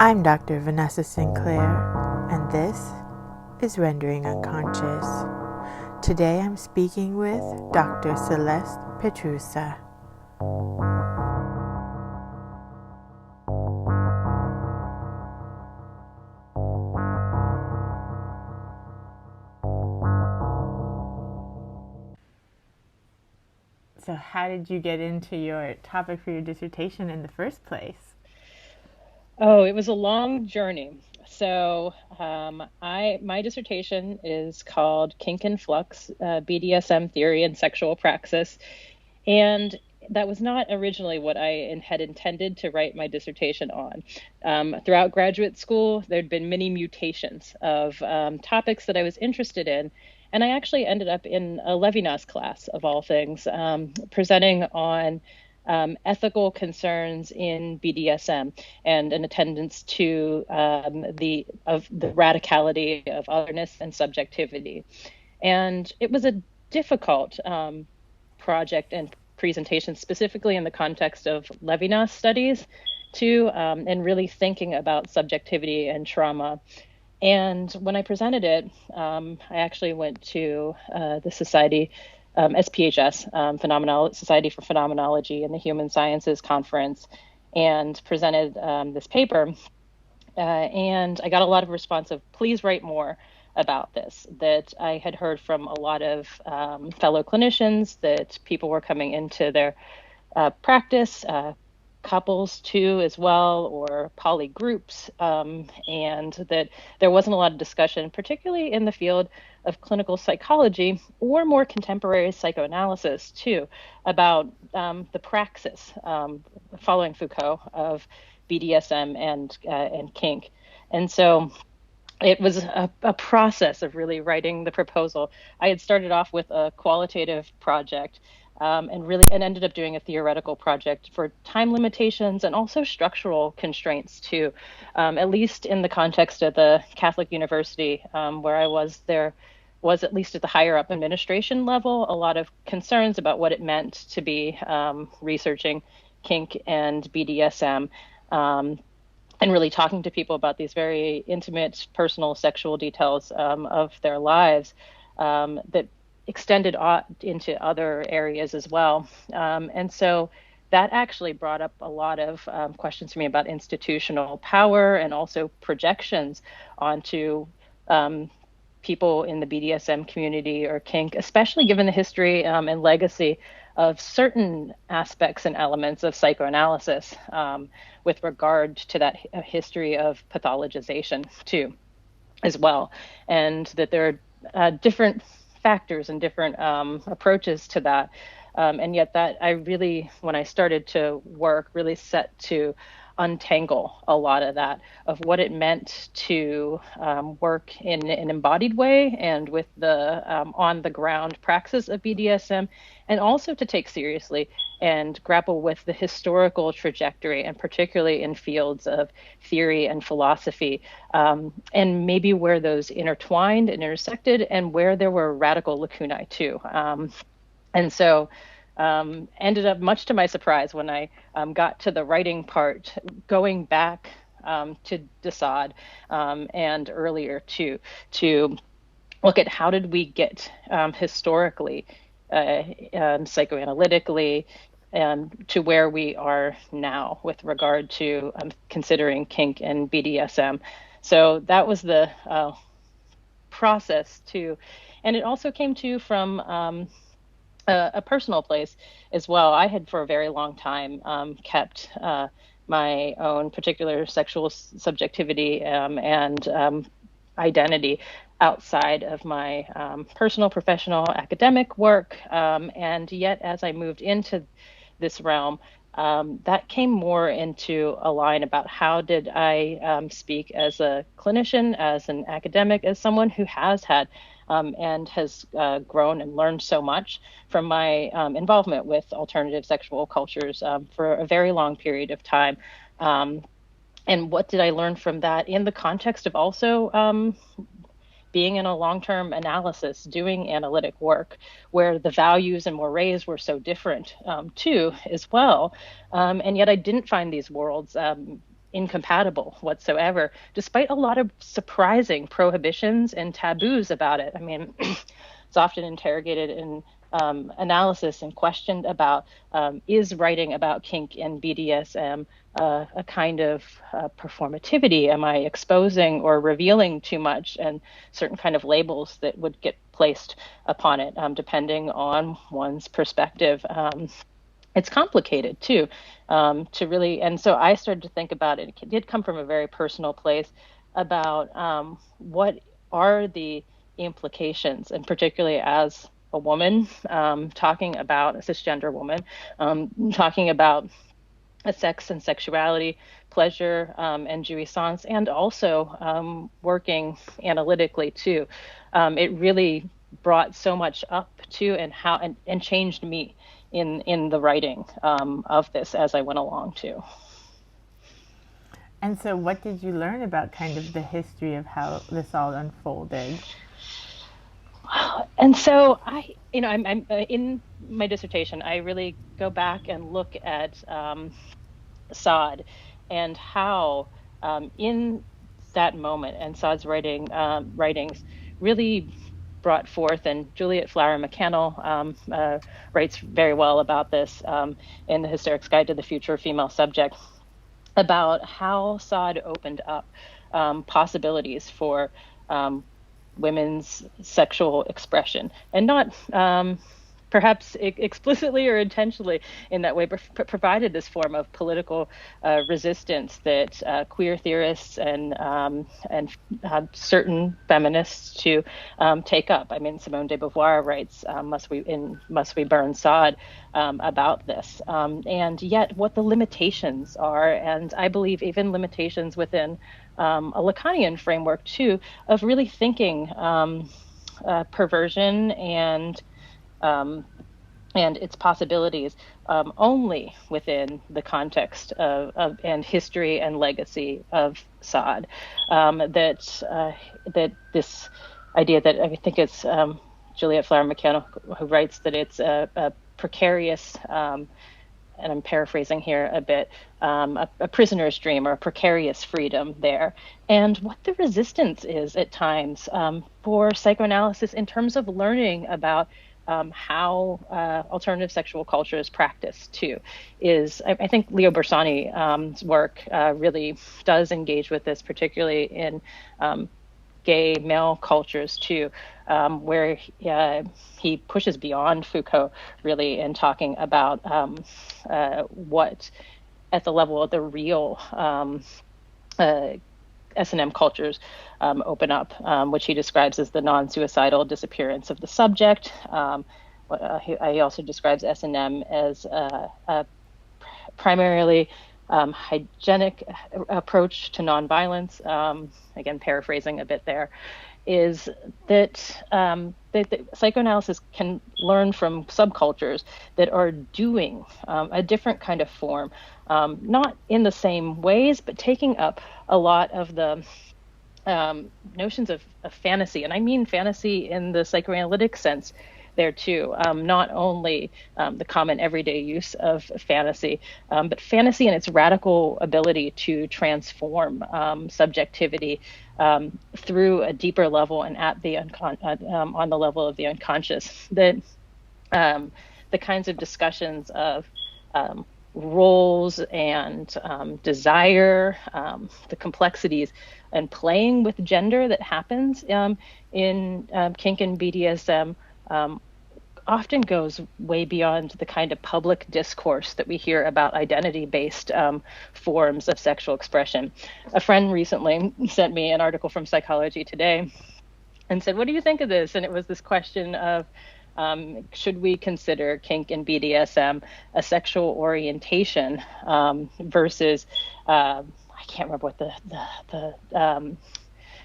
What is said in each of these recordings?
I'm Dr. Vanessa Sinclair, and this is Rendering Unconscious. Today I'm speaking with Dr. Celeste Pietrusza. So how did you get into your topic for your dissertation in the first place? Oh, it was a long journey. So my dissertation is called Kink and Flux, BDSM Theory and Sexual Praxis. And that was not originally what I had intended to write my dissertation on. Throughout graduate school, there'd been many mutations of topics that I was interested in. And I actually ended up in a Levinas class, of all things, presenting on ethical concerns in BDSM and an attendance to the radicality of otherness and subjectivity. And it was a difficult project and presentation, specifically in the context of Levinas studies, too, and really thinking about subjectivity and trauma. And when I presented it, I actually went to the Society, SPHS, Society for Phenomenology and the Human Sciences Conference, and presented this paper. And I got a lot of response of, please write more about this, that I had heard from a lot of fellow clinicians, that people were coming into their practice, couples too as well, or poly groups, and that there wasn't a lot of discussion, particularly in the field of clinical psychology or more contemporary psychoanalysis too, about the praxes, following Foucault, of BDSM and kink. And so it was a process of really writing the proposal. I had started off with a qualitative project, and ended up doing a theoretical project for time limitations and also structural constraints too. At least in the context of the Catholic University, where I was, there was, at least at the higher up administration level, a lot of concerns about what it meant to be researching kink and BDSM. And really talking to people about these very intimate, personal, sexual details of their lives that extended into other areas as well. And so that actually brought up a lot of questions for me about institutional power and also projections onto people in the BDSM community or kink, especially given the history and legacy of certain aspects and elements of psychoanalysis with regard to that history of pathologization too, as well. And that there are different factors and different approaches to that. And yet that I really, when I started to work, really set to untangle a lot of that, of what it meant to work in an embodied way and with the on the ground praxis of BDSM, and also to take seriously and grapple with the historical trajectory, and particularly in fields of theory and philosophy, and maybe where those intertwined and intersected, and where there were radical lacunae too. And so ended up, much to my surprise, when I got to the writing part, going back to Desaad and earlier to look at how did we get historically, psychoanalytically, to where we are now with regard to considering kink and BDSM. So that was the process too. And it also came to from a personal place as well. I had for a very long time kept my own particular sexual subjectivity and identity outside of my personal, professional, academic work. And yet, as I moved into this realm, that came more into a line about how did I speak as a clinician, as an academic, as someone who has had and has grown and learned so much from my involvement with alternative sexual cultures for a very long period of time. And what did I learn from that in the context of also being in a long-term analysis, doing analytic work, where the values and mores were so different too, as well. And yet I didn't find these worlds incompatible whatsoever, despite a lot of surprising prohibitions and taboos about it. I mean, it's often interrogated in analysis and questioned about, is writing about kink and BDSM a kind of performativity? Am I exposing or revealing too much? And certain kind of labels that would get placed upon it, depending on one's perspective. It's complicated too, to really, and so I started to think about it. It did come from a very personal place about what are the implications, and particularly as a woman, talking about a cisgender woman, talking about a sex and sexuality, pleasure and jouissance, and also working analytically too. It really brought so much up to and changed me in the writing of this as I went along too. And so what did you learn about kind of the history of how this all unfolded? And so I'm in my dissertation, I really go back and look at Sade and how in that moment, and Sade's writings really brought forth, and Juliet Flower McCannell writes very well about this in The Hysteric's Guide to the Future of Female Subject, about how Sade opened up possibilities for women's sexual expression, and not perhaps explicitly or intentionally in that way, but provided this form of political resistance that queer theorists and certain feminists to take up. I mean, Simone de Beauvoir writes Must We Burn Sade about this, and yet what the limitations are, and I believe even limitations within a Lacanian framework too, of really thinking perversion and its possibilities only within the context of and history and legacy of Sade. That this idea that I think it's Juliet Flower McCannell who writes that it's a precarious, and I'm paraphrasing here a bit, a prisoner's dream or a precarious freedom there, and what the resistance is at times for psychoanalysis in terms of learning about how alternative sexual culture is practiced too. I think Leo Bersani's work really does engage with this, particularly in gay male cultures too, where he pushes beyond Foucault really in talking about what at the level of the real S&M cultures open up, which he describes as the non-suicidal disappearance of the subject. He also describes S&M as a primarily hygienic approach to nonviolence. Again, paraphrasing a bit there, is that that psychoanalysis can learn from subcultures that are doing a different kind of form, not in the same ways, but taking up a lot of the notions of fantasy. And I mean fantasy in the psychoanalytic sense there too, not only the common everyday use of fantasy, but fantasy and its radical ability to transform subjectivity through a deeper level and at the on the level of the unconscious. That the kinds of discussions of roles and desire, the complexities and playing with gender that happens in kink and BDSM often goes way beyond the kind of public discourse that we hear about identity-based forms of sexual expression. A friend recently sent me an article from Psychology Today and said, "What do you think of this?" And it was this question of, should we consider kink and BDSM a sexual orientation versus, I can't remember what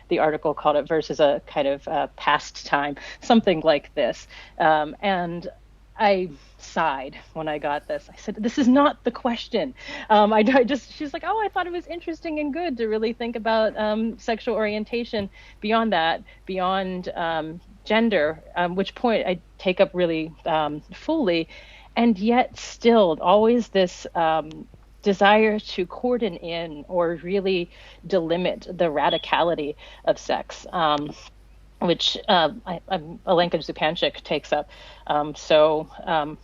the article called it, versus a kind of pastime, something like this. And I sighed when I got this. I said, "This is not the question." She's like, "Oh, I thought it was interesting and good to really think about sexual orientation beyond that, beyond gender," which point I take up really fully. And yet still always this desire to cordon in or really delimit the radicality of sex, which Alenka Zupančič takes up so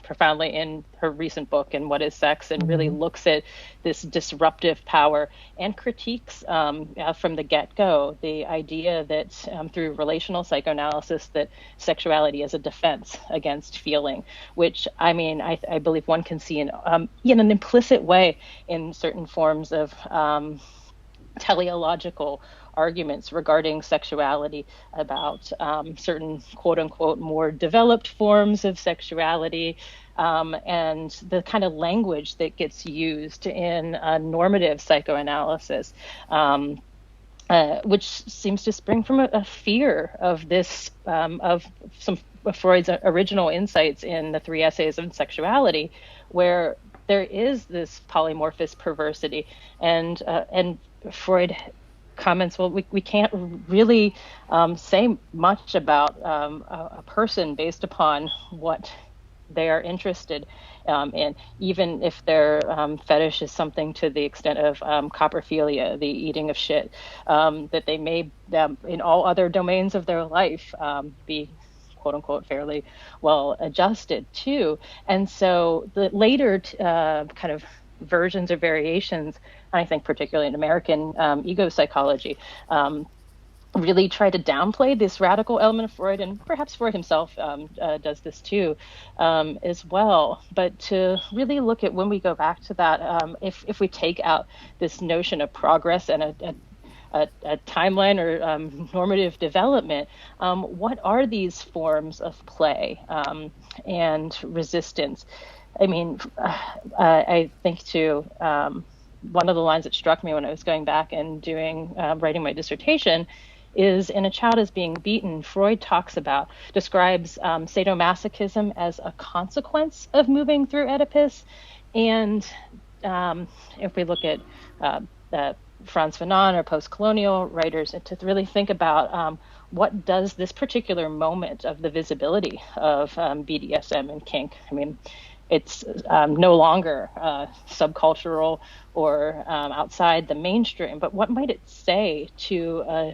profoundly in her recent book, And What is Sex, and really looks at this disruptive power and critiques from the get-go the idea that through relational psychoanalysis that sexuality is a defense against feeling, which I believe one can see in an implicit way in certain forms of teleological arguments regarding sexuality, about certain quote unquote more developed forms of sexuality, and the kind of language that gets used in normative psychoanalysis, which seems to spring from a fear of this, of some of Freud's original insights in the 3 essays on sexuality, where there is this polymorphous perversity, and Freud comments, well, we can't really say much about a person based upon what they are interested in, even if their fetish is something to the extent of coprophilia, the eating of shit, that they may, in all other domains of their life, be quote unquote fairly well adjusted to. And so the later kind of versions or variations, I think particularly in American ego psychology, really try to downplay this radical element of Freud, and perhaps Freud himself does this too as well. But to really look at, when we go back to that, if we take out this notion of progress and a timeline or normative development, what are these forms of play and resistance? I mean, I think too, one of the lines that struck me when I was going back and writing my dissertation is, in A Child is Being Beaten, Freud describes sadomasochism as a consequence of moving through Oedipus. And if we look at Frantz Fanon or post-colonial writers, to really think about what does this particular moment of the visibility of BDSM and kink, I mean, it's no longer subcultural or outside the mainstream, but what might it say to,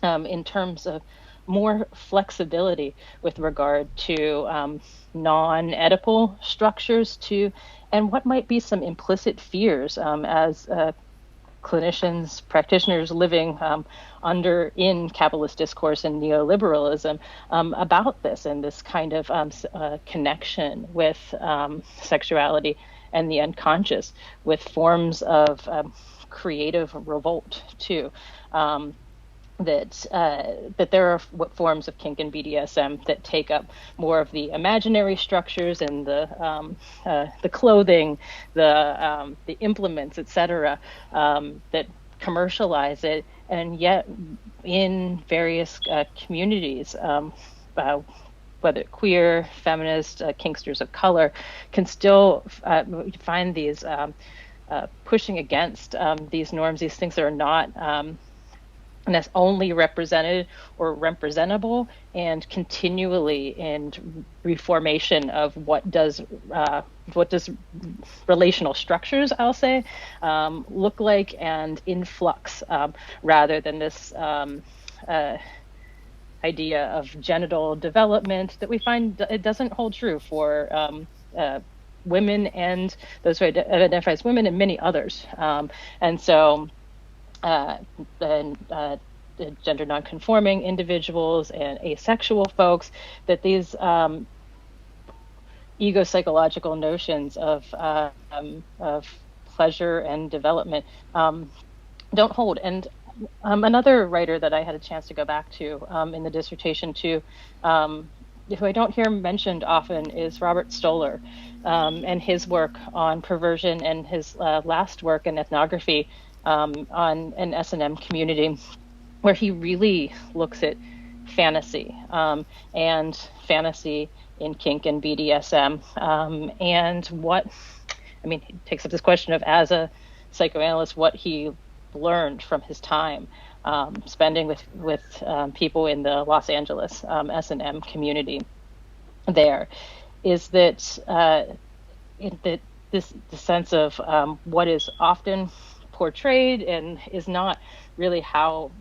in terms of more flexibility with regard to non-Oedipal structures, and what might be some implicit fears as clinicians, practitioners living in capitalist discourse and neoliberalism about this, and this kind of connection with sexuality and the unconscious, with forms of creative revolt too. That there are forms of kink and BDSM that take up more of the imaginary structures and the clothing, the implements, etc., that commercialize it, and yet in various communities, whether queer, feminist, kinksters of color, can still find these pushing against these norms, these things that are not and that's only represented or representable, and continually in reformation of what does relational structures, I'll say, look like, and in flux, rather than this idea of genital development that we find it doesn't hold true for women and those who identify as women and many others. And so gender nonconforming individuals and asexual folks, that these ego-psychological notions of pleasure and development don't hold. And another writer that I had a chance to go back to in the dissertation too, who I don't hear mentioned often, is Robert Stoller, and his work on perversion, and his last work in ethnography on an S&M community, where he really looks at fantasy and fantasy in kink and BDSM, and he takes up this question of, as a psychoanalyst, what he learned from his time spending with people in the Los Angeles S&M community. There is that this the sense of what is often portrayed and is not really how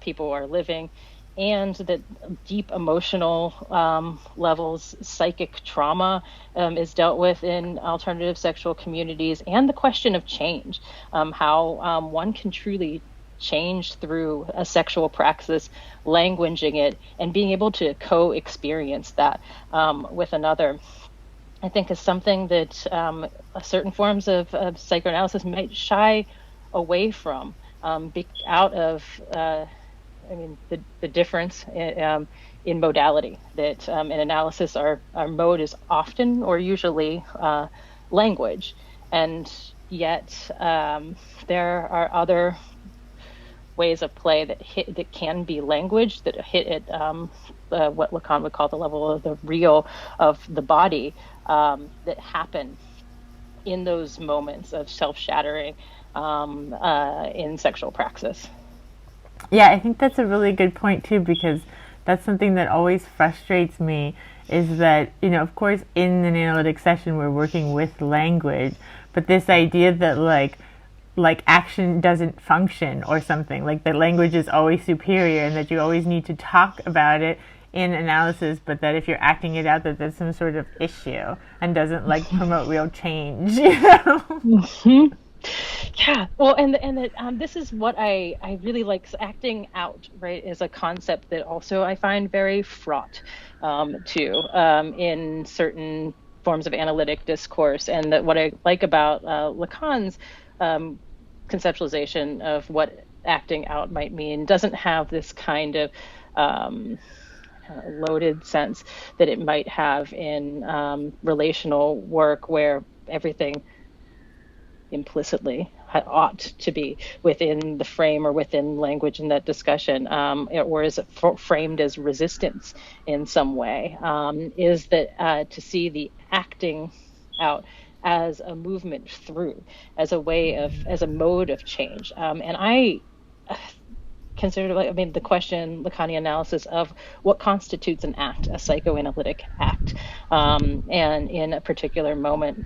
people are living, and that deep emotional levels, psychic trauma is dealt with in alternative sexual communities, and the question of change, how one can truly change through a sexual praxis, languaging it, and being able to co-experience that with another, I think is something that certain forms of psychoanalysis might shy away from, out of the difference in modality, that in analysis our mode is often or usually language, and yet there are other ways of play that can be language, that hit at what Lacan would call the level of the real of the body, that happen in those moments of self-shattering in sexual praxis. Yeah, I think that's a really good point too, because that's something that always frustrates me, is that, of course in an analytic session we're working with language, but this idea that like action doesn't function or something, like that language is always superior and that you always need to talk about it in analysis, but that if you're acting it out, that there's some sort of issue and doesn't promote real change. Mm-hmm. Yeah, well, and that this is what I really like. Acting out, right, is a concept that also I find very fraught too in certain forms of analytic discourse, and that what I like about Lacan's conceptualization of what acting out might mean doesn't have this kind of loaded sense that it might have in relational work, where everything implicitly ought to be within the frame or within language in that discussion, or is it framed as resistance in some way, is that to see the acting out as a movement through, as a way of, as a mode of change. And I consider, the question, Lacanian analysis of what constitutes an act, a psychoanalytic act, and in a particular moment.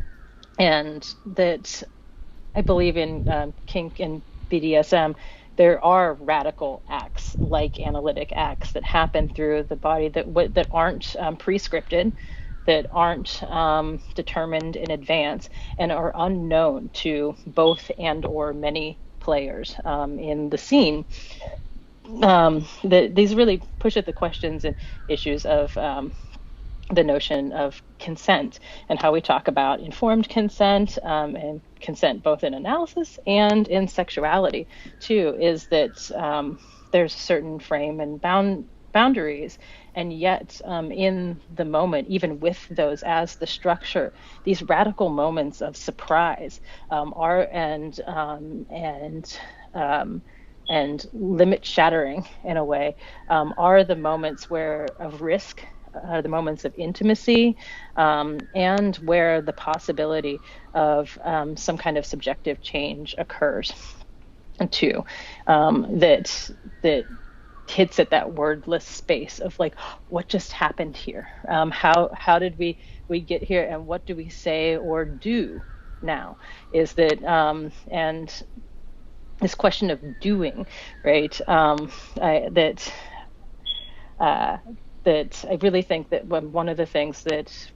And that I believe in Kink and Bdsm, there are radical acts, like analytic acts, that happen through the body that aren't prescripted, that aren't determined in advance, and are unknown to both and or many players in the scene. These really push at the questions and issues of the notion of consent, and how we talk about informed consent, and consent both in analysis and in sexuality too, is that there's a certain frame and boundaries, and yet in the moment, even with those as the structure, these radical moments of surprise are and limit shattering in a way are the moments of risk, the moments of intimacy, and where the possibility of some kind of subjective change occurs too, that hits at that wordless space of what just happened here? How did we get here, and what do we say or do now? Is that and this question of doing, right? That I really think that one of the things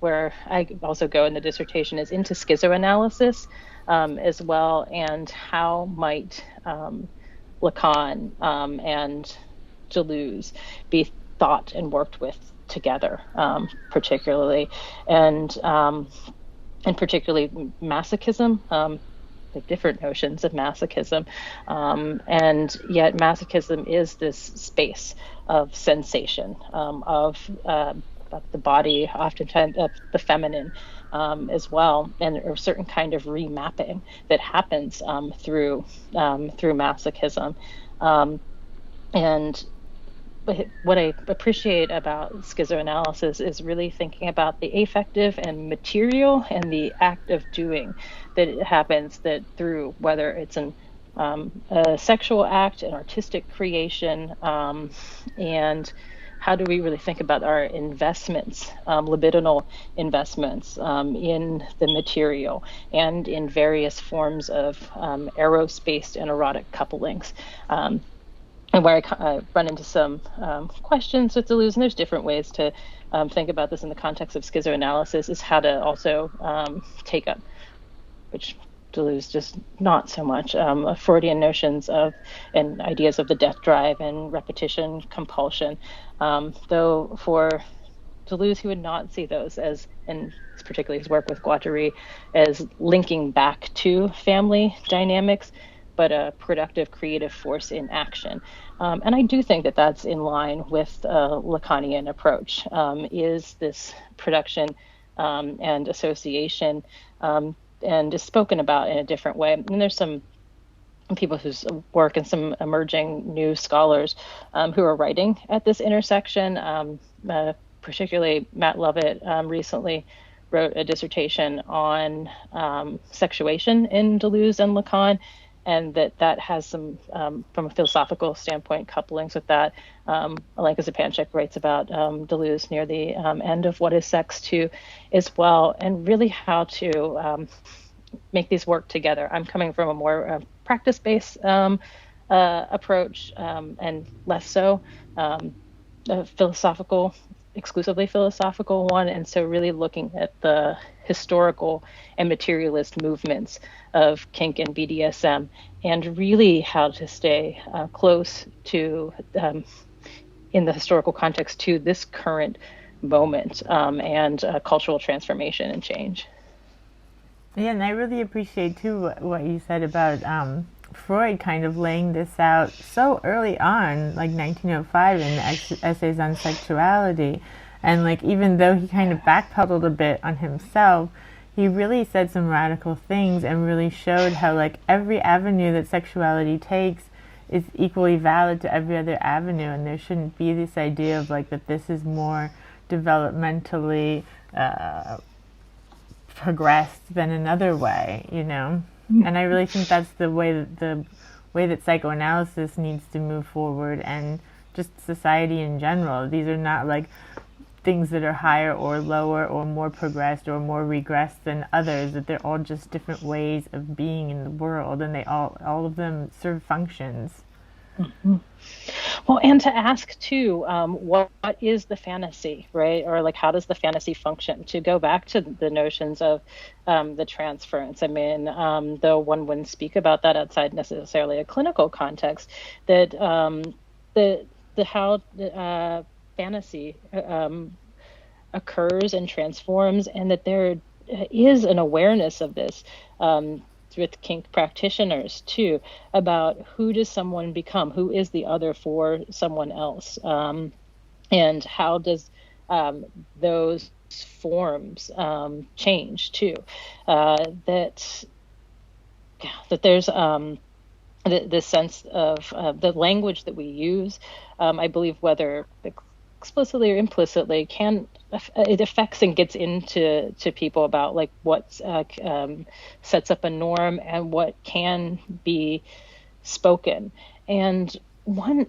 where I also go in the dissertation is into schizoanalysis as well, and how might Lacan and Deleuze be thought and worked with together, particularly, and particularly masochism. The different notions of masochism, and yet masochism is this space of sensation, of the body, oftentimes of the feminine as well, and a certain kind of remapping that happens through masochism. And what I appreciate about schizoanalysis is really thinking about the affective and material and the act of doing that happens, that through whether it's a sexual act, an artistic creation, and how do we really think about our investments, libidinal investments in the material and in various forms of eros-based and erotic couplings. And where I run into some questions with Deleuze, and there's different ways to think about this in the context of schizoanalysis, is how to also take up, which Deleuze just not so much, Freudian notions of and ideas of the death drive and repetition compulsion. Though for Deleuze, he would not see those as, and particularly his work with Guattari, as linking back to family dynamics, but a productive creative force in action. And I do think that that's in line with a Lacanian approach, is this production and association, and is spoken about in a different way. And there's some people whose work and some emerging new scholars who are writing at this intersection, particularly Matt Lovett recently wrote a dissertation on sexuation in Deleuze and Lacan, and that has some, from a philosophical standpoint, couplings with that. Alenka Zupančič writes about Deleuze near the end of What is Sex too, as well, and really how to make these work together. I'm coming from a more practice-based approach, and less so a philosophical, exclusively philosophical one, and so really looking at the historical and materialist movements of Kink and BDSM, and really how to stay close to, in the historical context, to this current moment and cultural transformation and change. Yeah, and I really appreciate too what you said about Freud kind of laying this out so early on, like 1905 in the Essays on Sexuality. And like, even though he kind of backpedaled a bit on himself, he really said some radical things and really showed how like every avenue that sexuality takes is equally valid to every other avenue, and there shouldn't be this idea of like that this is more developmentally progressed than another way, you know. And I really think that's the way that psychoanalysis needs to move forward, and just society in general. These are not like things that are higher or lower or more progressed or more regressed than others, that they're all just different ways of being in the world, and they all of them serve functions. Mm-hmm. Well, and to ask too, what is the fantasy, right? Or like, how does the fantasy function? To go back to the notions of the transference. I mean, though one wouldn't speak about that outside necessarily a clinical context, that how fantasy occurs and transforms, and that there is an awareness of this with kink practitioners too, about who does someone become, who is the other for someone else, and how does those forms change too. That there's the sense of the language that we use, I believe, whether explicitly or implicitly, it affects and gets into people about like what sets up a norm and what can be spoken. And one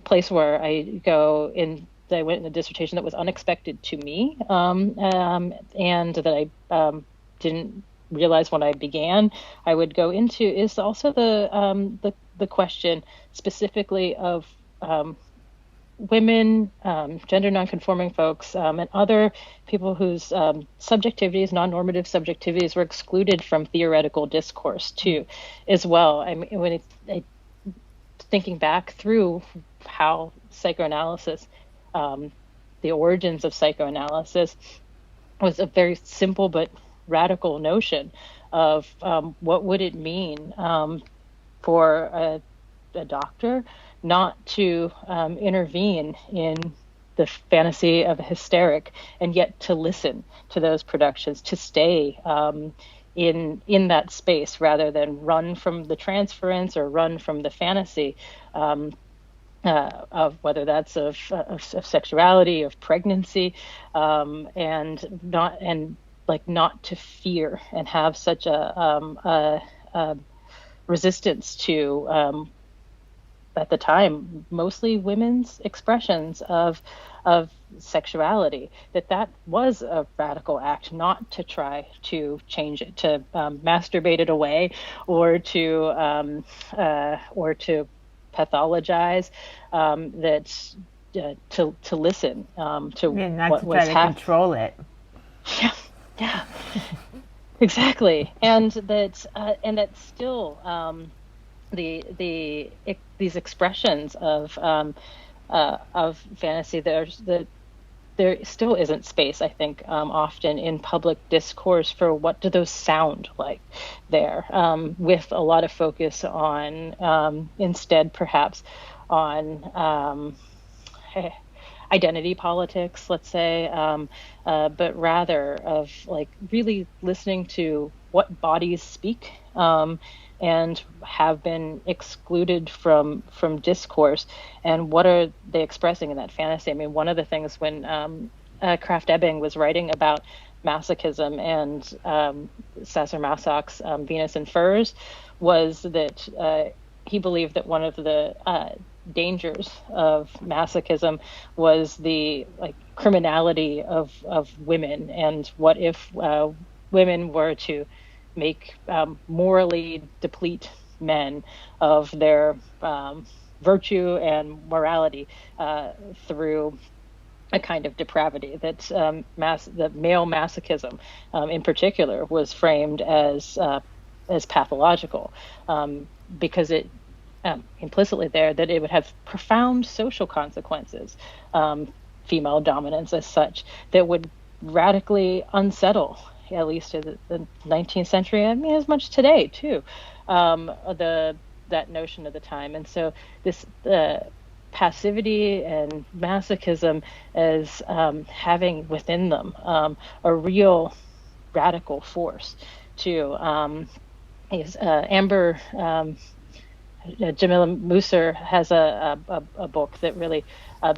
place where I went in a dissertation that was unexpected to me, and that I didn't realize when I began I would go into, is also the question specifically of women, gender nonconforming folks, and other people whose subjectivities, non-normative subjectivities, were excluded from theoretical discourse too, as well. I mean, thinking back through how psychoanalysis, the origins of psychoanalysis, was a very simple but radical notion of what would it mean for a doctor not to intervene in the fantasy of a hysteric, and yet to listen to those productions, to stay in that space rather than run from the transference or run from the fantasy of whether that's of sexuality, of pregnancy, and not to fear and have such a resistance to at the time, mostly women's expressions of sexuality, that was a radical act, not to try to change it, to masturbate it away, or to pathologize, that to listen to not what to was try to control it. Yeah, yeah, exactly, and that still these expressions of fantasy, there still isn't space, I think, often in public discourse for what do those sound like there, with a lot of focus on instead perhaps on identity politics, let's say, but rather of like really listening to what bodies speak, and have been excluded from discourse, and what are they expressing in that fantasy. I mean, one of the things when Krafft-Ebing was writing about masochism and Sacher-Masoch's Venus in Furs was that he believed that one of the dangers of masochism was the criminality of women, and what if women were to make morally deplete men of their virtue and morality through a kind of depravity, that the male masochism in particular was framed as pathological, because it implicitly there that it would have profound social consequences, female dominance as such, that would radically unsettle, at least in the 19th century, I mean, as much today too, that notion of the time. And so this passivity and masochism as having within them a real radical force to Amber Jamila Musser has a book that really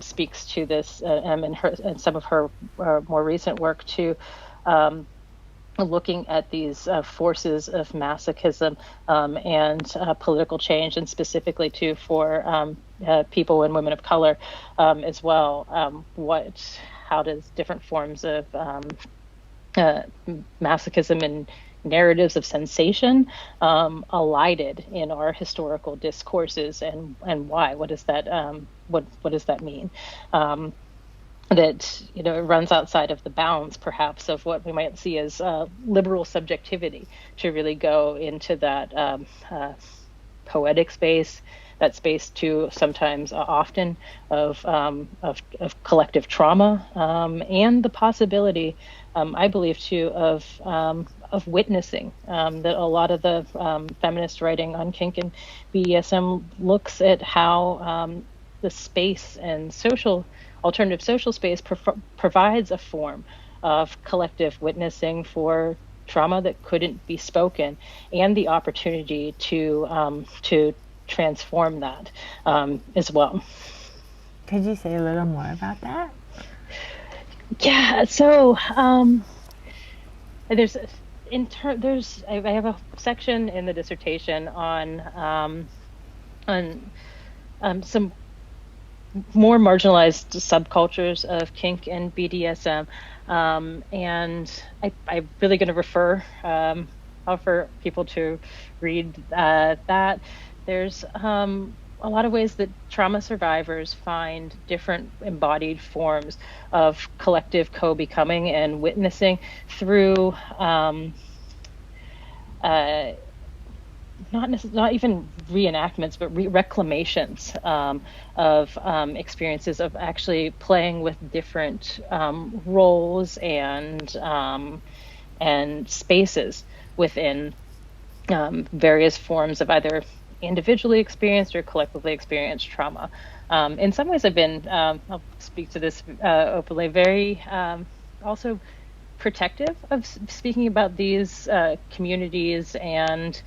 speaks to this, and some of her more recent work too, looking at these forces of masochism and political change, and specifically too for people and women of color as well. How does different forms of masochism and narratives of sensation elided in our historical discourses, and why? What does that what does that mean? That it runs outside of the bounds perhaps of what we might see as liberal subjectivity, to really go into that poetic space, that space too sometimes often of collective trauma, and the possibility, I believe too, of witnessing, that a lot of the feminist writing on kink and BDSM looks at how the space and alternative social space provides a form of collective witnessing for trauma that couldn't be spoken, and the opportunity to transform that as well. Could you say a little more about that? Yeah. So I have a section in the dissertation on some more marginalized subcultures of kink and BDSM, and I'm really going to offer people to read that. There's a lot of ways that trauma survivors find different embodied forms of collective co-becoming and witnessing through not even reenactments, but reclamations of experiences of actually playing with different roles and spaces within various forms of either individually experienced or collectively experienced trauma. In some ways, I've been, I'll speak to this openly, very also protective of speaking about these communities and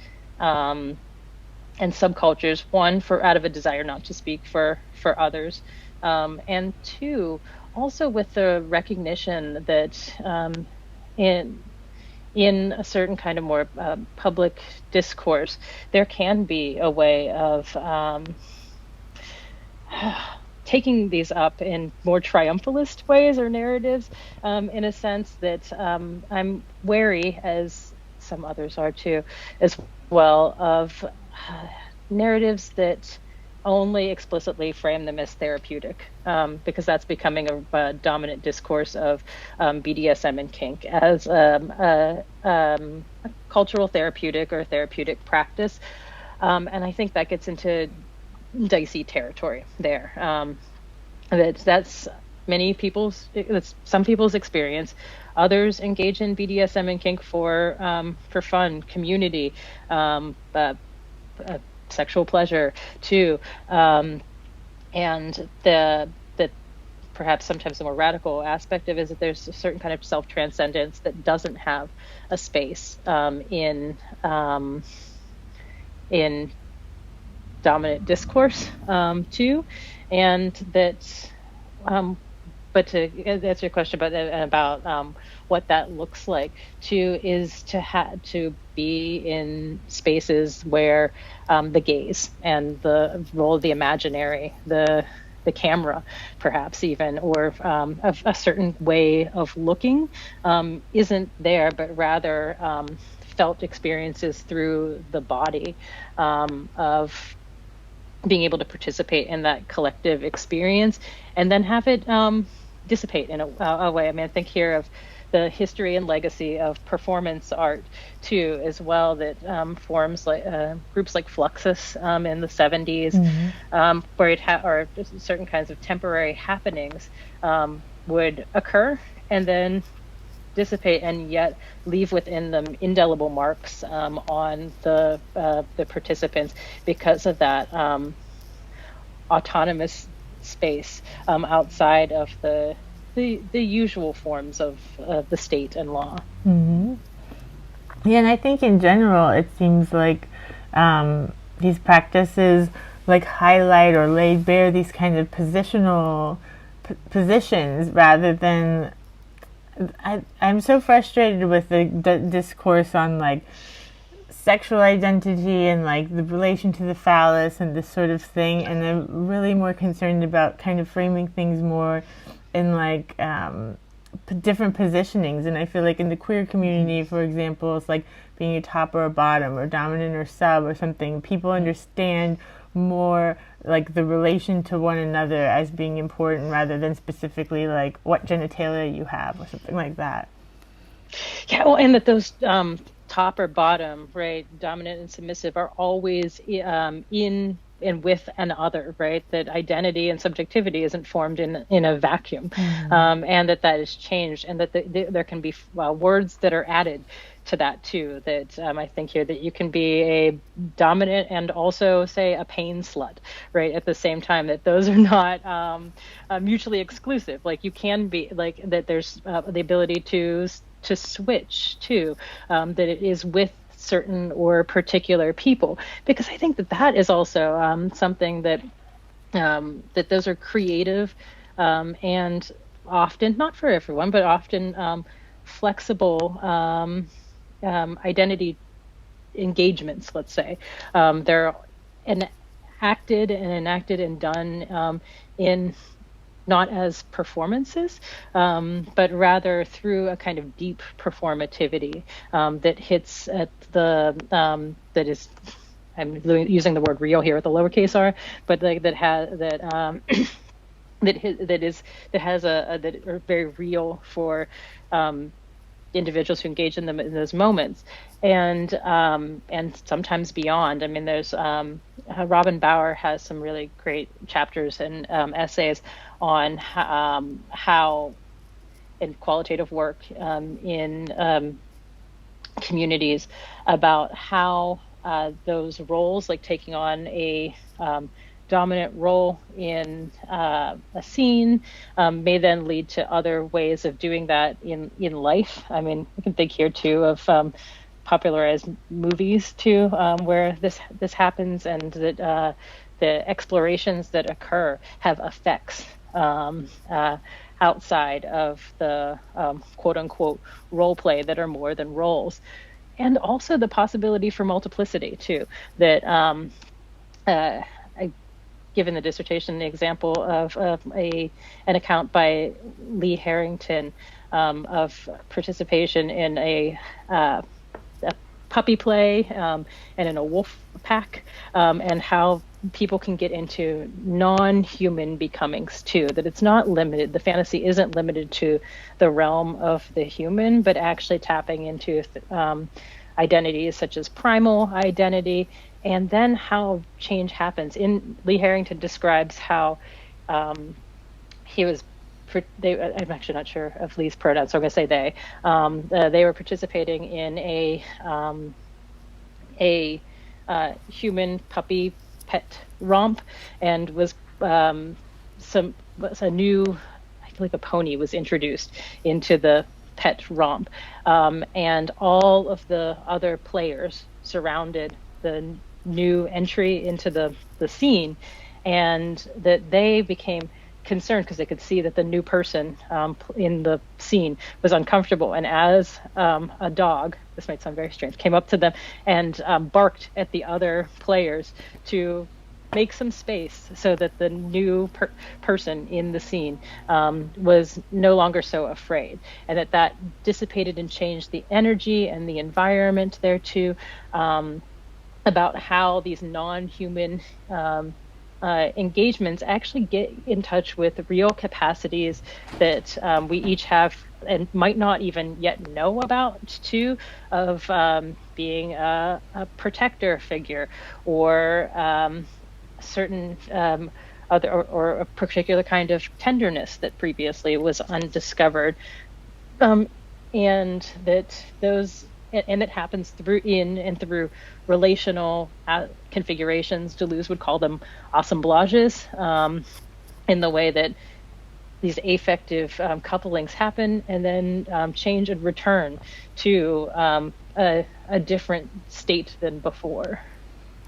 subcultures. One, out of a desire not to speak for others, and two, also with the recognition that in a certain kind of more public discourse, there can be a way of taking these up in more triumphalist ways or narratives, in a sense that I'm wary, as some others are too, as well, of narratives that only explicitly frame them as therapeutic, because that's becoming a dominant discourse of BDSM and kink as a cultural therapeutic or therapeutic practice. And I think that gets into dicey territory there. That's some people's experience. Others engage in BDSM and kink for fun, community, sexual pleasure too, and the perhaps sometimes the more radical aspect of it is that there's a certain kind of self-transcendence that doesn't have a space in dominant discourse too, and that. But to answer your question about what that looks like too, is to be in spaces where the gaze and the role of the imaginary, the camera, perhaps even, or a certain way of looking isn't there, but rather felt experiences through the body of being able to participate in that collective experience and then have it dissipate in a way. I mean, I think here of the history and legacy of performance art too, as well, that forms like groups like Fluxus in the 70s, where or certain kinds of temporary happenings would occur and then dissipate, and yet leave within them indelible marks on the participants because of that autonomous space outside of the usual forms of the state and law. Mm-hmm. Yeah, and I think in general it seems like these practices like highlight or lay bare these kind of positional positions rather than. I'm so frustrated with the discourse on like sexual identity and like the relation to the phallus and this sort of thing, and I'm really more concerned about kind of framing things more in like different positionings. And I feel like in the queer community, for example, it's like being a top or a bottom or dominant or sub or something. People understand more like the relation to one another as being important rather than specifically like what genitalia you have or something like that. Yeah, well, and that those top or bottom, right, dominant and submissive, are always in and with an other, right? That identity and subjectivity isn't formed in a vacuum, and that is changed, and that there can be words that are added to that too. That I think here that you can be a dominant and also say a pain slut, right? At the same time, that those are not mutually exclusive. Like you can be like that. There's the ability to switch too. That it is with certain or particular people, because I think that is also something that that those are creative and often, not for everyone, but often flexible identity engagements, let's say. They're acted and enacted and done in not as performances, but rather through a kind of deep performativity that hits at the that is, I'm using the word real here with the lowercase r, but that are very real for individuals who engage in them in those moments, and sometimes beyond. I mean, there's Robin Bauer has some really great chapters and essays on how in qualitative work in communities about how those roles, like taking on a dominant role in a scene, may then lead to other ways of doing that in life. I mean, you can think here too of popularized movies too, where this happens, and that the explorations that occur have effects outside of the quote unquote role play that are more than roles, and also the possibility for multiplicity too. That given the dissertation the example of an account by Lee Harrington of participation in a puppy play and in a wolf pack, and how people can get into non-human becomings too, that it's not limited, the fantasy isn't limited to the realm of the human, but actually tapping into identities such as primal identity, and then how change happens. Lee Harrington describes how he was, I'm actually not sure of Lee's pronouns, so I'm going to say they were participating in a human puppy pet romp, and was a new, I believe a pony was introduced into the pet romp, and all of the other players surrounded the new entry into the scene, and that they became concerned because they could see that the new person in the scene was uncomfortable, and as a dog, this might sound very strange, came up to them and barked at the other players to make some space so that the new person in the scene was no longer so afraid, and that dissipated and changed the energy and the environment there too, about how these non-human engagements actually get in touch with real capacities that we each have and might not even yet know about too, of being a protector figure, or certain other or a particular kind of tenderness that previously was undiscovered, and that those and it happens through relational configurations. Deleuze would call them assemblages, in the way that these affective couplings happen and then change and return to a different state than before.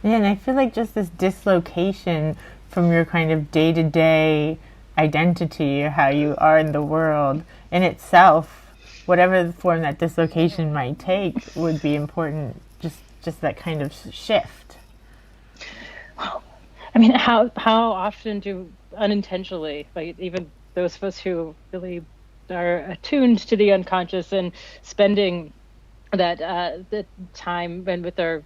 Yeah, and I feel like just this dislocation from your kind of day-to-day identity, or how you are in the world in itself, whatever the form that dislocation might take, would be important. Just that kind of shift. Well, I mean, how often do unintentionally, like even those of us who really are attuned to the unconscious and spending that the time and with our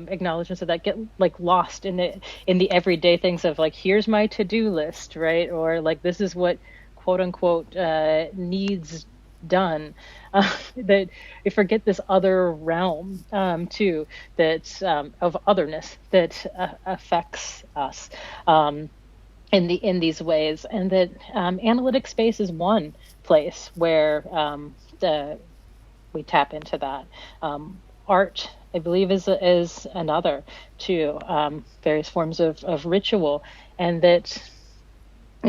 acknowledgments of that, get like lost in the everyday things of like, here's my to-do list, right? Or like, this is what quote unquote needs done, that we forget this other realm too, that of otherness that affects us in these ways, and that analytic space is one place where we tap into that. Art, I believe, is another too, various forms of ritual, and that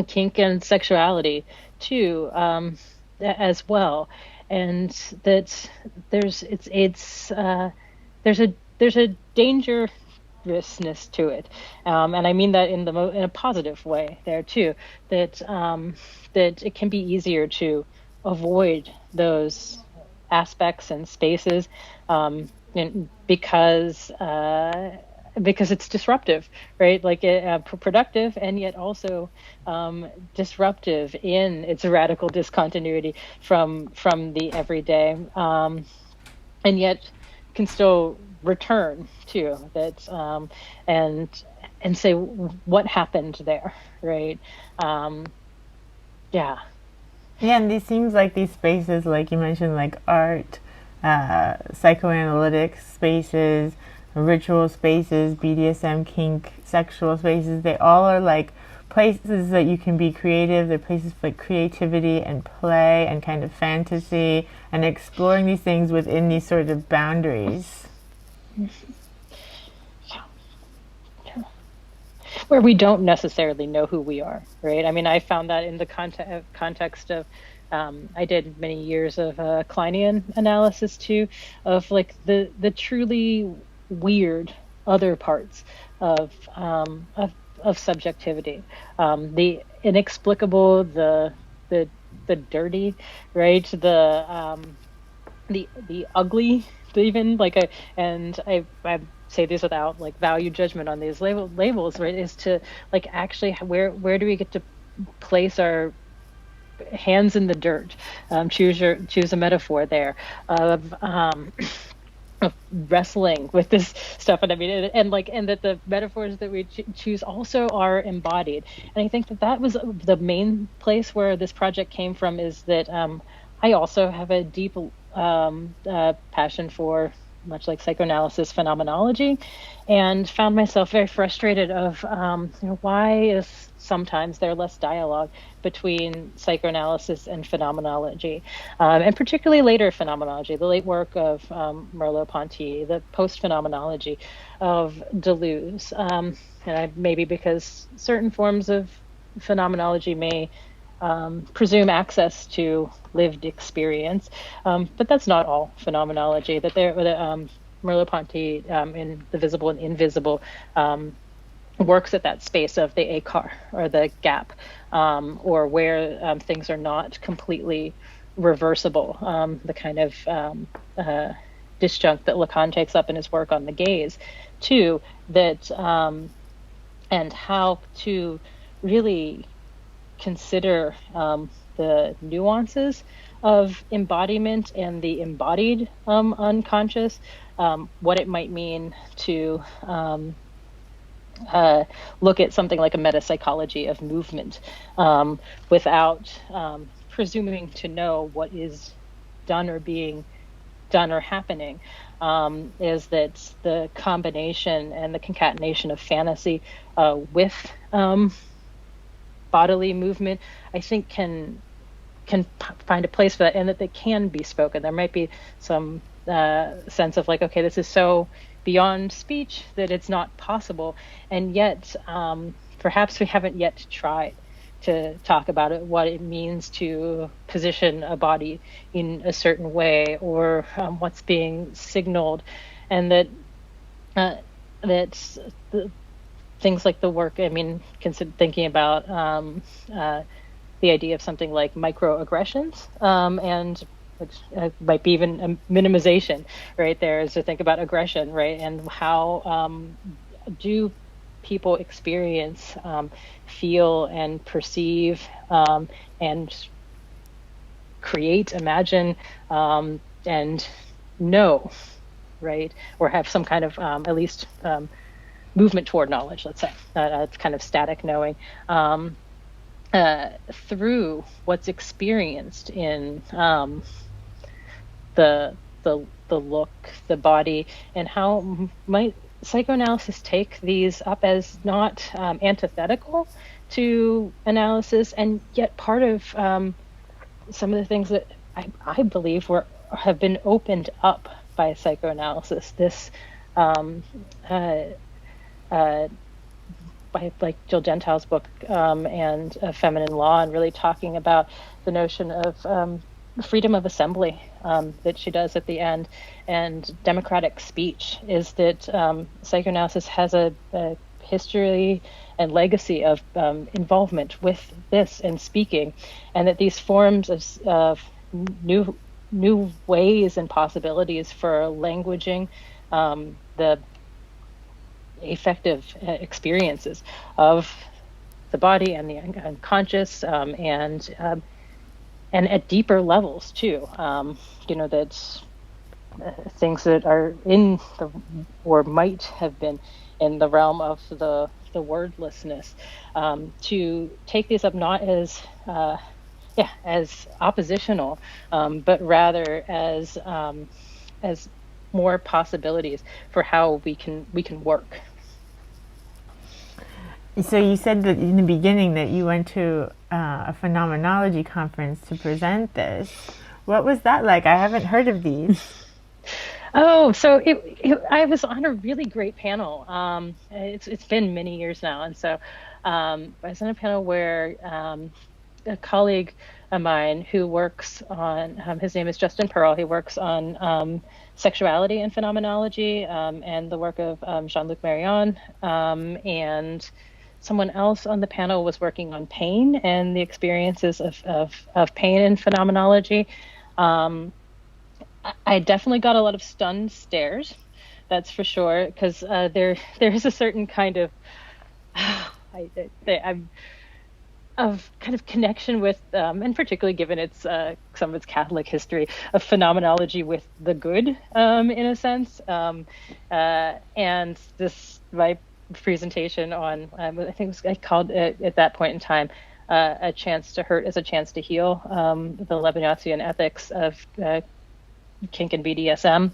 kink and sexuality too, as well, and that there's a dangerousness to it, and I mean that in a positive way there too. That it can be easier to avoid those aspects and spaces, because it's disruptive, right? Like productive, and yet also disruptive in its radical discontinuity from the everyday, and yet can still return to that, and say what happened there, right? Yeah, and these seems like these spaces, like you mentioned, like art, psychoanalytic spaces, ritual spaces, BDSM, kink, sexual spaces, they all are like places that you can be creative. They're places for like creativity and play and kind of fantasy, and exploring these things within these sort of boundaries. Yeah. Where we don't necessarily know who we are, right? I mean, I found that in the context of I did many years of Lacanian analysis too, of like the truly weird other parts of subjectivity, the inexplicable, the dirty, right? The ugly, even like and I say these without like value judgment on these labels, right, is to like actually where do we get to place our hands in the dirt? Choose a metaphor there of wrestling with this stuff. And I mean, and that the metaphors that we choose also are embodied. And I think that was the main place where this project came from, is that I also have a deep passion for, much like psychoanalysis, phenomenology, and found myself very frustrated of why is sometimes there less dialogue between psychoanalysis and phenomenology, and particularly later phenomenology, the late work of Merleau-Ponty, the post-phenomenology of Deleuze, maybe because certain forms of phenomenology may presume access to lived experience, but that's not all phenomenology. That Merleau-Ponty in The Visible and Invisible works at that space of the écart, or the gap, or where things are not completely reversible, the kind of disjunct that Lacan takes up in his work on the gaze, too, that and how to really consider the nuances of embodiment and the embodied unconscious, what it might mean to look at something like a metapsychology of movement, without presuming to know what is done or being done or happening, is that the combination and the concatenation of fantasy with bodily movement, I think can find a place for that, and that they can be spoken. There might be some sense of like, okay, this is so beyond speech that it's not possible, and yet perhaps we haven't yet tried to talk about it, what it means to position a body in a certain way, or what's being signaled, and that that's the things like the work, I mean, thinking about the idea of something like microaggressions, and which might be even a minimization right there, is to think about aggression, right? And how do people experience, feel, and perceive, and create, imagine, and know, right? Or have some kind of, at least, movement toward knowledge, let's say, kind of static knowing, through what's experienced in the look, the body, and how might psychoanalysis take these up as not antithetical to analysis, and yet part of some of the things that I believe have been opened up by psychoanalysis. This by like Jill Gentile's book and Feminine Law, and really talking about the notion of freedom of assembly that she does at the end, and democratic speech, is that psychoanalysis has a history and legacy of involvement with this and speaking, and that these forms of new ways and possibilities for languaging the affective experiences of the body and the unconscious, and at deeper levels too. That's things that are in the, or might have been in the realm of the wordlessness, to take these up not as as oppositional, but rather as more possibilities for how we can work. So you said that in the beginning that you went to a phenomenology conference to present this. What was that like? I haven't heard of these. Oh, so I was on a really great panel. It's been many years now, and so I was on a panel where a colleague of mine who works on, his name is Justin Pearl. He works on sexuality and phenomenology, and the work of Jean-Luc Marion, and someone else on the panel was working on pain and the experiences of pain in phenomenology. I definitely got a lot of stunned stares That's for sure, because there is a certain kind of I'm of kind of connection with, and particularly given its some of its Catholic history, of phenomenology with the good, in a sense. And this my presentation on, I think it was, I called it at that point in time, a chance to hurt as a chance to heal, the Levinasian ethics of Kink and BDSM.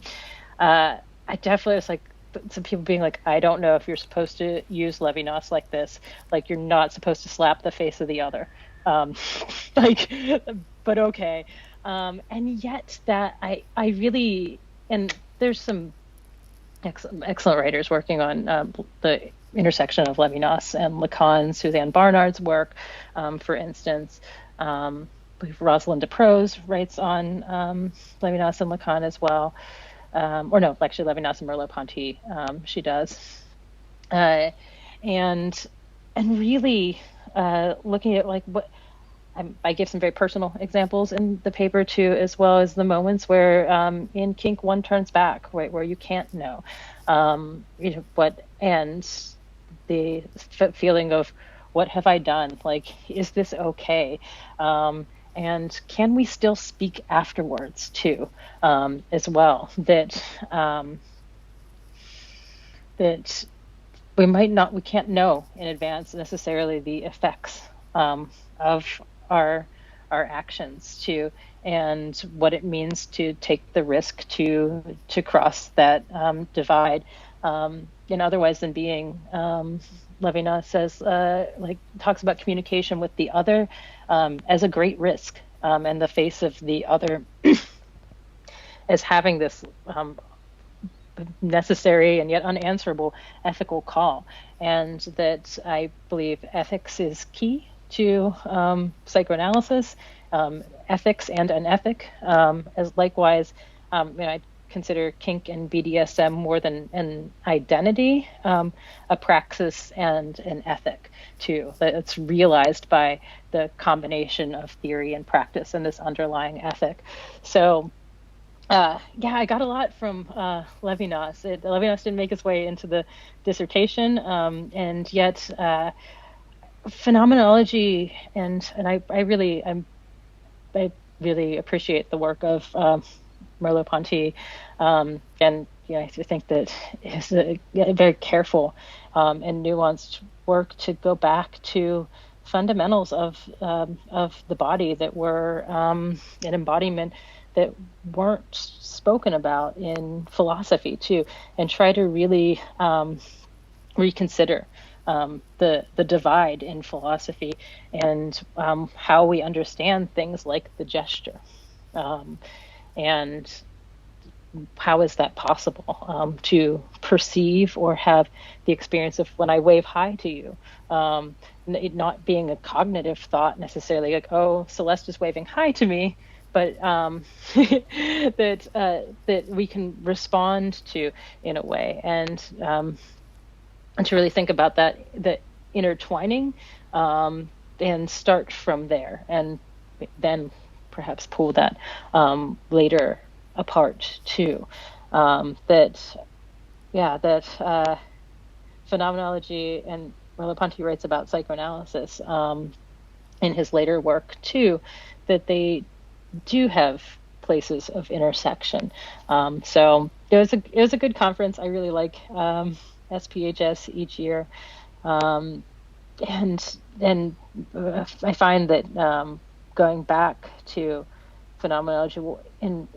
I definitely was like, some people being like, I don't know if you're supposed to use Levinas like this. Like, you're not supposed to slap the face of the other. Like, but okay. And yet that I really, and there's some excellent writers working on the intersection of Levinas and Lacan, Suzanne Barnard's work, for instance. I believe Rosalind DeProse writes on Levinas and Lacan as well. Or no, actually Levinas and Merleau-Ponty, she does. And really looking at like what, I give some very personal examples in the paper too, as well as the moments where in Kink one turns back, right, where you can't know, what, and the feeling of what have I done? Like, is this okay? And can we still speak afterwards too, as well? That that we can't know in advance necessarily the effects of our actions too, and what it means to take the risk to cross that divide. And otherwise than being, Levinas says, like, talks about communication with the other as a great risk, and the face of the other as having this necessary and yet unanswerable ethical call. And that I believe ethics is key to psychoanalysis, ethics and an ethic, as likewise, I consider Kink and BDSM more than an identity, a praxis and an ethic too. That it's realized by the combination of theory and practice and this underlying ethic. So, I got a lot from Levinas. Levinas didn't make his way into the dissertation, and yet phenomenology and I really appreciate the work of Merleau-Ponty, and I think that it's a very careful and nuanced work to go back to fundamentals of the body that were an embodiment that weren't spoken about in philosophy too, and try to really reconsider the divide in philosophy and how we understand things like the gesture. And how is that possible to perceive or have the experience of when I wave hi to you, it not being a cognitive thought necessarily, like, oh, Celeste is waving hi to me, but that we can respond to in a way, and to really think about that intertwining, and start from there, and then perhaps pull that later apart too. Phenomenology, and Merleau-Ponty writes about psychoanalysis in his later work too, that they do have places of intersection. So it was a good conference. I really like SPHS each year, and I find that going back to phenomenology will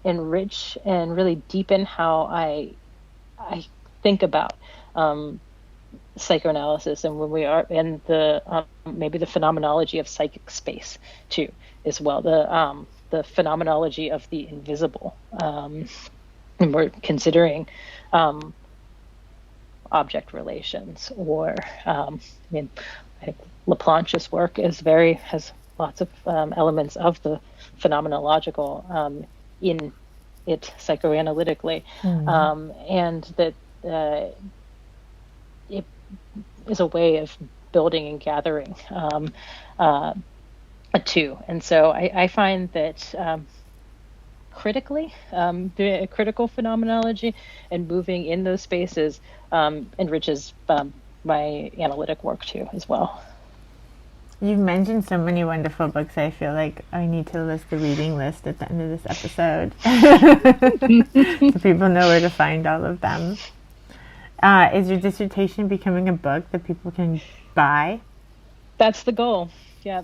enrich and really deepen how I think about psychoanalysis, and when we are in the maybe the phenomenology of psychic space too, as well, the phenomenology of the invisible, and we're considering object relations, or I think Laplanche's work has lots of elements of the phenomenological in it psychoanalytically, and that it is a way of building and gathering too. And so I find that critically, doing a critical phenomenology and moving in those spaces enriches my analytic work too as well. You've mentioned so many wonderful books. I feel like I need to list the reading list at the end of this episode so people know where to find all of them. Is your dissertation becoming a book that people can buy? That's the goal. Yeah.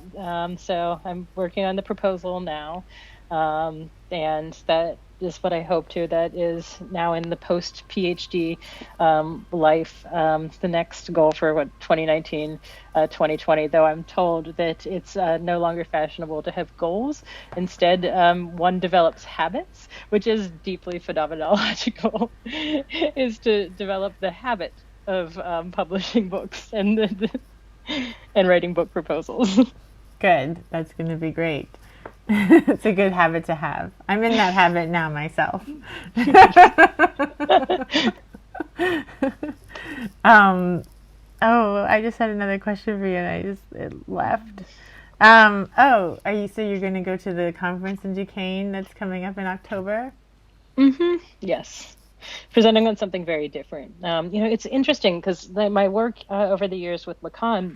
So I'm working on the proposal now. And that is what I hope to. That is now in the post-Ph.D. Life. The next goal for 2019, 2020, though I'm told that it's no longer fashionable to have goals. Instead, one develops habits, which is deeply phenomenological, is to develop the habit of publishing books and writing book proposals. Good. That's going to be great. It's a good habit to have. I'm in that habit now myself. I just had another question for you and it left. So you're going to go to the conference in Duquesne that's coming up in October? Mm-hmm. Yes. Presenting on something very different. It's interesting because my work over the years with Lacan,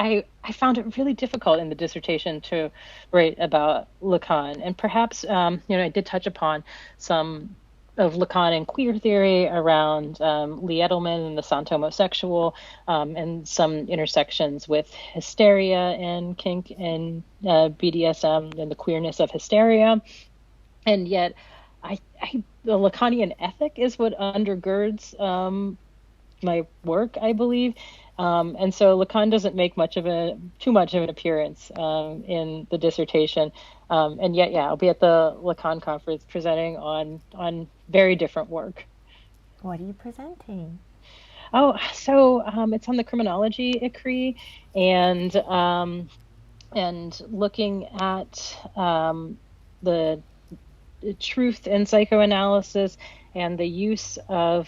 I found it really difficult in the dissertation to write about Lacan. And perhaps, I did touch upon some of Lacan and queer theory around Lee Edelman and the santomosexual, and some intersections with hysteria and kink and BDSM and the queerness of hysteria. And yet, the Lacanian ethic is what undergirds my work, I believe. And so Lacan doesn't make too much of an appearance in the dissertation. And yet, I'll be at the Lacan conference presenting on very different work. What are you presenting? So it's on the criminology ecrit and looking at the truth in psychoanalysis and the use of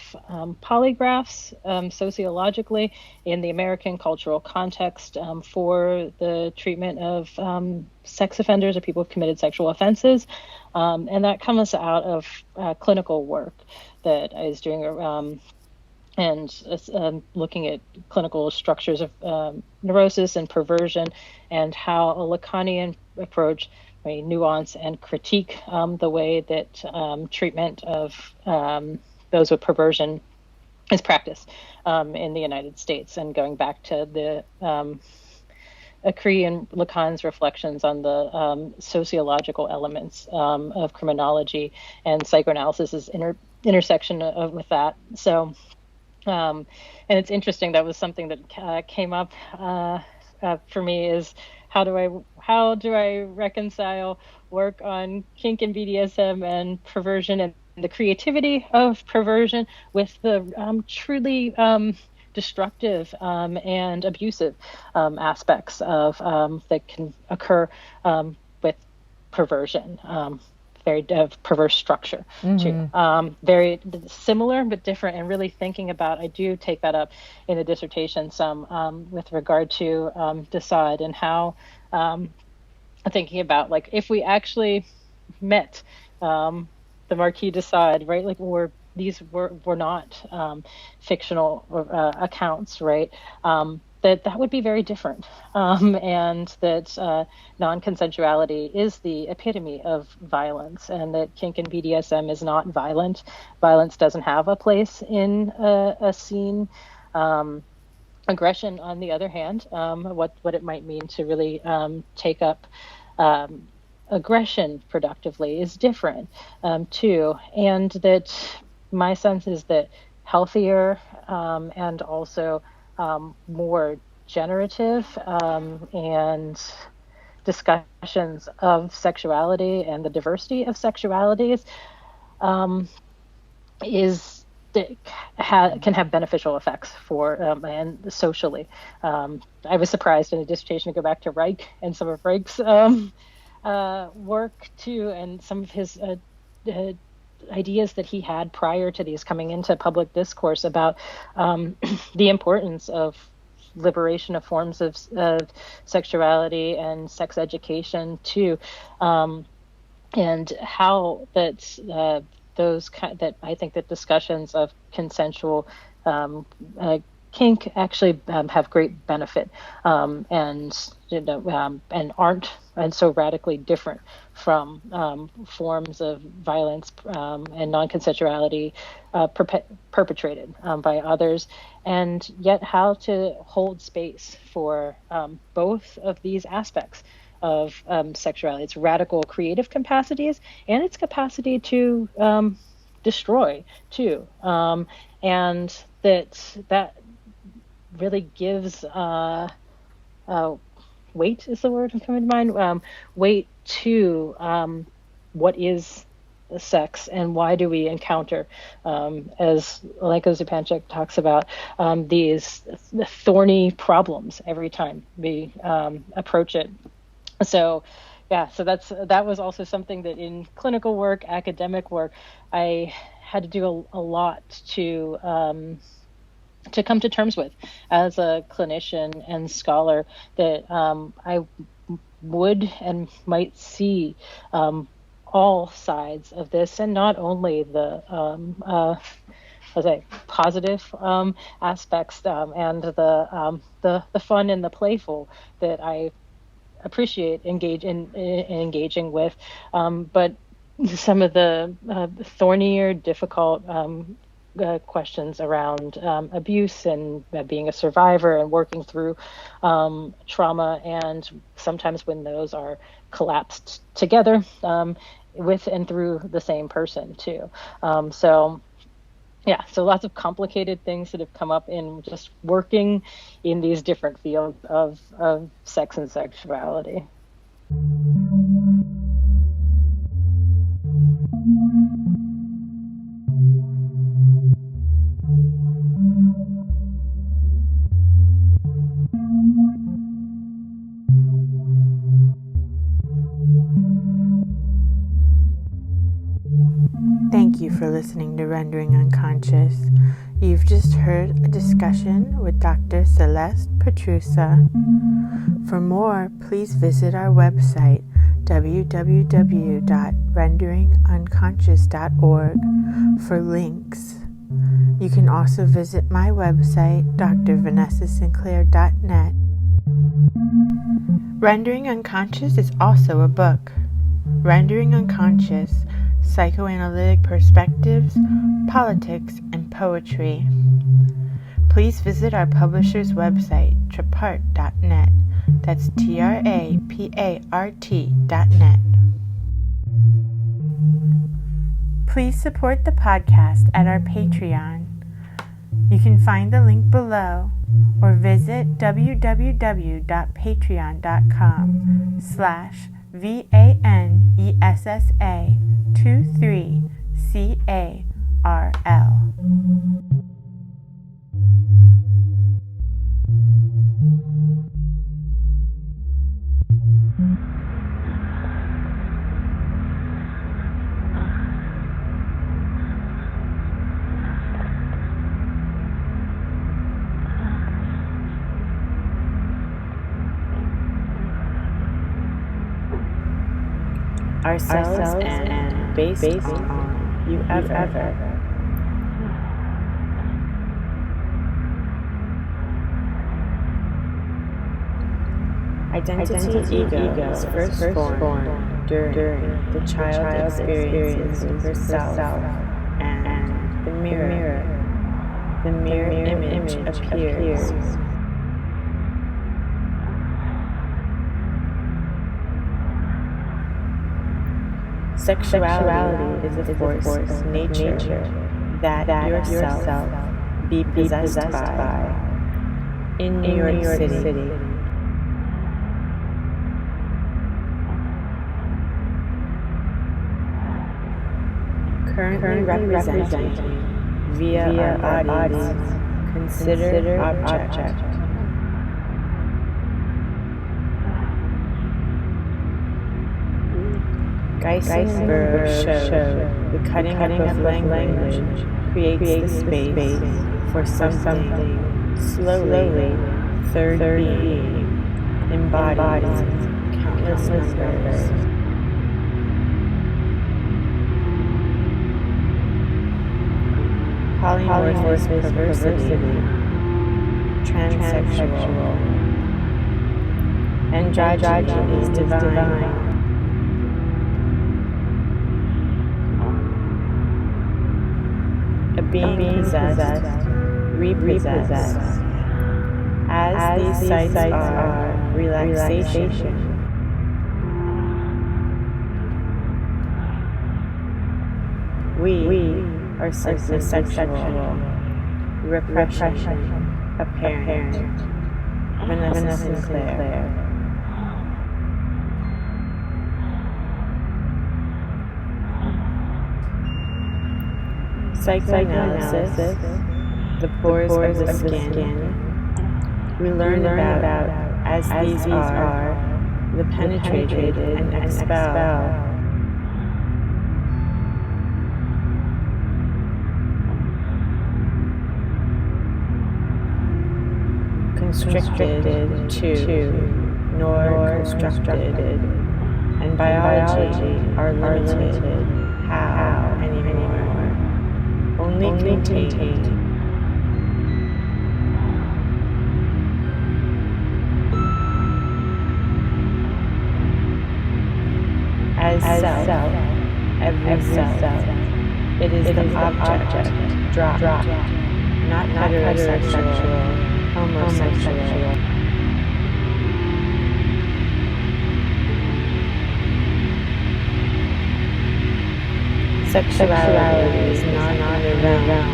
polygraphs sociologically in the American cultural context for the treatment of sex offenders or people who've committed sexual offenses. And that comes out of clinical work that I was doing and looking at clinical structures of neurosis and perversion and how a Lacanian approach nuance and critique the way that treatment of those with perversion is practiced in the United States, and going back to the Ecrit and Lacan's reflections on the sociological elements of criminology and psychoanalysis' intersection with that. So, and it's interesting, that was something that came up for me, is how do I reconcile work on kink and BDSM and perversion and the creativity of perversion with the truly destructive and abusive aspects of that can occur with perversion, very perverse structure too. Very similar but different, and really thinking about, I do take that up in the dissertation some with regard to Decide, and how thinking about, like, if we actually met the Marquis de Sade, right, like these were not fictional accounts, right, that would be very different, and that non-consensuality is the epitome of violence, and that kink and BDSM is not violent. Violence doesn't have a place in a scene. Aggression, on the other hand, what it might mean to really take up aggression productively is different too, and that my sense is that healthier and also more generative and discussions of sexuality and the diversity of sexualities can have beneficial effects for and socially. I was surprised in a dissertation to go back to Reich and some of Reich's work too, and some of his ideas that he had prior to these coming into public discourse about the importance of liberation of forms of sexuality and sex education too. and how that that I think that discussions of consensual kink actually have great benefit, and and aren't and so radically different from forms of violence and non-consensuality perpetrated by others, and yet how to hold space for both of these aspects of sexuality, its radical creative capacities and its capacity to destroy too, and that really gives weight is the word coming to mind, weight to what is sex and why do we encounter, as Lenka Zupančič talks about, these thorny problems every time we approach it. So that was also something that in clinical work, academic work, I had to do a lot to come to terms with as a clinician and scholar, that I would and might see all sides of this, and not only the positive aspects and the fun and the playful that I appreciate engaging with, but some of the thornier, difficult questions around abuse and being a survivor and working through trauma, and sometimes when those are collapsed together with and through the same person too. So lots of complicated things that have come up in just working in these different fields of sex and sexuality. Thank you for listening to Rendering Unconscious. You've just heard a discussion with Dr. Celeste Pietrusza. For more, please visit our website, www.renderingunconscious.org, for links. You can also visit my website, drvanessasinclair.net. Rendering Unconscious is also a book. Rendering Unconscious: Psychoanalytic Perspectives, Politics, and Poetry. Please visit our publisher's website, trapart.net. That's TRAPART.net. Please support the podcast at our Patreon. You can find the link below or visit www.patreon.com/VANESSA23CARL. Ourselves and based on you ever. Identity ego is first born during the child experiences of herself and the mirror. The mirror image appears. Sexuality is a force of nature that yourself be possessed by. In New York City. Currently representing via our bodies, considered object. Geissenberg showed the cutting up of language creates the space for something slowly third being embodies countless numbers. polymorphous perversity, transsexual, androgyny is divine. A being possessed, repossessed, as these sites are relaxation. We are simply sexual, repression apparent. Vanessa Sinclair. Psychoanalysis, the pores of the skin. We learn about as these are, the penetrated and expel. Constricted to, nor constructed, and biology are limited. How anymore? Only contained. As self, every self, it is the object, dropped, not heterosexual, homosexual. Sexuality is not in the realm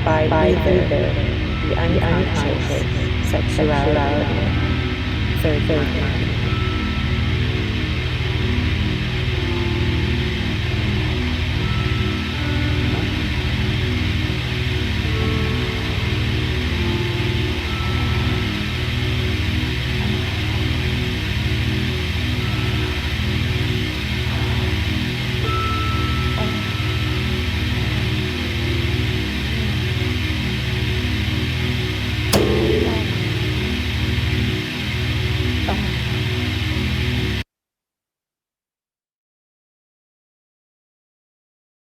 by either the unconscious sexuality, third mind.